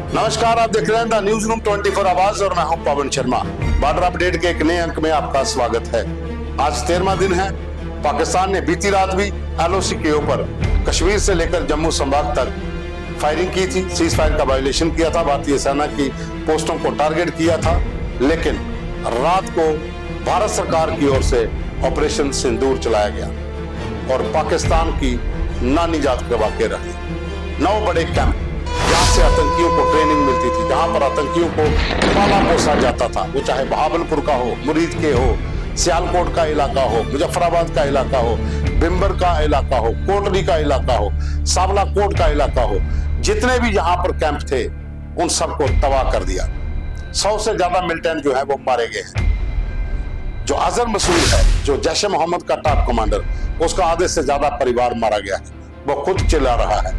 नमस्कार, आप देख रहे हैं द न्यूज रूम 24 आवाज और मैं हूं पवन शर्मा। बॉर्डर अपडेट के एक नए अंक में आपका स्वागत है। आज 13वां दिन है। पाकिस्तान ने बीती रात भी एलओसी के ऊपर कश्मीर से लेकर जम्मू संभाग तक फायरिंग की थी। सीज फायर का वायोलेशन किया था, भारतीय सेना की पोस्टों को टारगेट किया था। लेकिन रात को भारत सरकार की ओर से ऑपरेशन सिंदूर चलाया गया और पाकिस्तान की नानी जात करवा के रही। 9 बड़े कैंप जहां से आतंकियों को ट्रेनिंग मिलती थी, जहां पर आतंकियों को पाला पोसा जाता था, वो चाहे बहावलपुर का हो, मुरीद के हो, सियालकोट का इलाका हो, मुजफ्फराबाद का इलाका हो, बिम्बर का इलाका हो, कोटली का इलाका हो, सावला कोट का इलाका हो, जितने भी यहाँ पर कैंप थे उन सबको तबाह कर दिया। 100 से ज्यादा मिलिटेंट जो है वो मारे गए हैं। जो अजहर मसूद है, जो जैश ए मोहम्मद का टॉप कमांडर, उसका आधे से ज्यादा परिवार मारा गया है। वो खुद चिल्ला रहा है।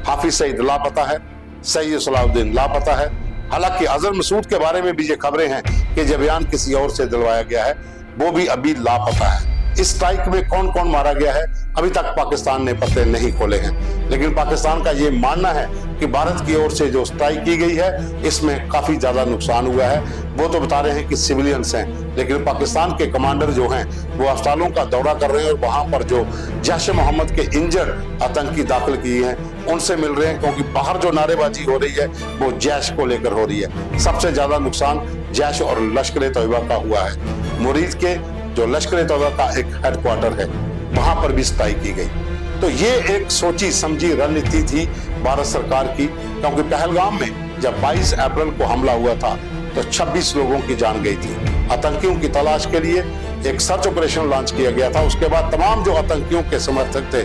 हाफिज सईद लापता है, सैयद सलाउद्दीन लापता है। हालांकि अजहर मसूद के बारे में भी ये खबरें हैं कि ये बयान किसी और से दिलवाया गया है, वो भी अभी लापता है। इस स्ट्राइक में कौन कौन मारा गया है अभी तक पाकिस्तान ने पते नहीं खोले हैं। लेकिन पाकिस्तान का ये मानना है कि भारत की ओर से जो स्ट्राइक की गई है इसमें काफी ज्यादा नुकसान हुआ है। वो तो बता रहे हैं कि सिविलियंस हैं, लेकिन पाकिस्तान के कमांडर जो हैं वो अस्पतालों का दौरा कर रहे हैं और वहां पर जो जैश ए मोहम्मद के इंजर्ड आतंकी दाखिल किए हैं उनसे मिल रहे हैं, क्योंकि बाहर जो नारेबाजी हो रही है वो जैश को लेकर हो रही है। सबसे ज्यादा नुकसान जैश और लश्कर ए तैयबा का हुआ है। मुरीद के जो लश्कर ए तैयबा का एक हेडक्वार्टर है वहां पर भी स्ट्राइक की गई। तो ये एक सोची समझी रणनीति थी भारत सरकार की, क्योंकि पहलगाम में जब 22 अप्रैल को हमला हुआ था तो 26 लोगों की जान गई थी। आतंकियों की तलाश के लिए एक सर्च ऑपरेशन लॉन्च किया गया था। उसके बाद तमाम जो आतंकियों के समर्थक थे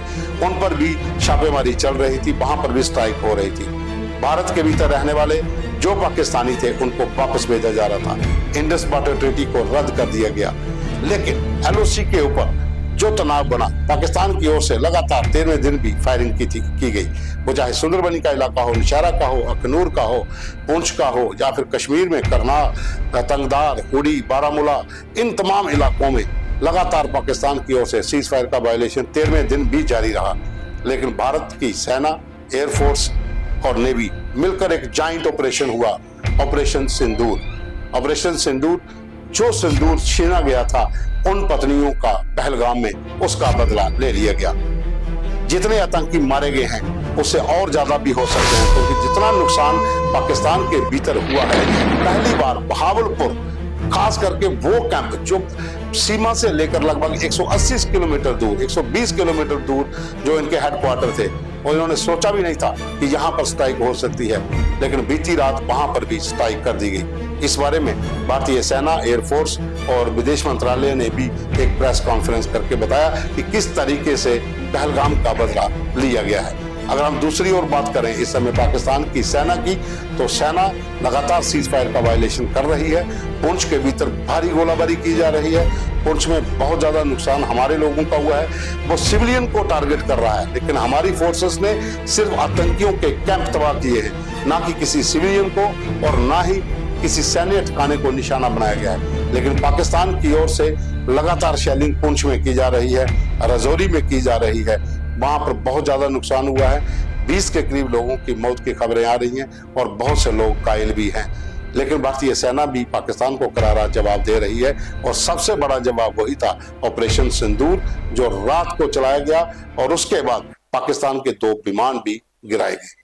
उन पर भी छापेमारी चल रही थी, वहां पर भी स्ट्राइक हो रही थी। भारत के भीतर रहने वाले जो पाकिस्तानी थे उनको वापस भेजा जा रहा था। इंडस वाटर ट्रीटी को रद्द कर दिया गया। लेकिन एलओसी के ऊपर जो तनाव बना, पाकिस्तान की ओर से लगातार 13वें दिन भी फायरिंग की गई। वो चाहे सुंदरबनी का इलाका हो, निशारा का हो, अखनूर का हो, पुंछ का हो, या फिर कश्मीर में करनाल, तंगदार, उड़ी, बारामूला, इन तमाम इलाकों में लगातार पाकिस्तान की ओर से सीज फायर का वायोलेशन 13वें दिन भी जारी रहा। लेकिन भारत की सेना, एयरफोर्स और नेवी मिलकर एक जॉइंट ऑपरेशन हुआ, ऑपरेशन सिंदूर। ऑपरेशन सिंदूर, जो सिंदूर छीना गया था उन पत्नियों का पहलगाम में, उसका बदला ले लिया गया। जितने आतंकी मारे गए हैं उससे और ज्यादा भी हो सकते हैं, क्योंकि जितना नुकसान पाकिस्तान के भीतर हुआ है, पहली बार बहावलपुर, खास करके वो कैंप जो सीमा से लेकर लगभग 180 किलोमीटर दूर, 120 किलोमीटर दूर जो इनके हेडक्वार्टर थे, और इन्होंने सोचा भी नहीं था कि यहाँ पर स्ट्राइक हो सकती है। लेकिन बीती रात वहां पर भी स्ट्राइक कर दी गई। इस बारे में भारतीय सेना, एयरफोर्स और विदेश मंत्रालय ने भी एक प्रेस कॉन्फ्रेंस करके बताया कि किस तरीके से पहलगाम का बदला लिया गया है। अगर हम दूसरी ओर बात करें इस समय पाकिस्तान की सेना की, तो सेना लगातार सीज फायर का वायोलेशन कर रही है। पुंछ के भीतर भारी गोलाबारी की जा रही है। पुंछ में बहुत ज्यादा नुकसान हमारे लोगों का हुआ है। वो सिविलियन को टारगेट कर रहा है, लेकिन हमारी फोर्सेस ने सिर्फ आतंकियों के कैंप तबाह किए हैं, ना कि किसी सिविलियन को और ना ही किसी सैन्य ठिकाने को निशाना बनाया गया है। लेकिन पाकिस्तान की ओर से लगातार शेलिंग पुंछ में की जा रही है, राजौरी में की जा रही है। वहां पर बहुत ज्यादा नुकसान हुआ है। 20 के करीब लोगों की मौत की खबरें आ रही हैं और बहुत से लोग घायल भी हैं। लेकिन भारतीय सेना भी पाकिस्तान को करारा जवाब दे रही है, और सबसे बड़ा जवाब वही था, ऑपरेशन सिंदूर, जो रात को चलाया गया और उसके बाद पाकिस्तान के 2 विमान भी गिराए गए।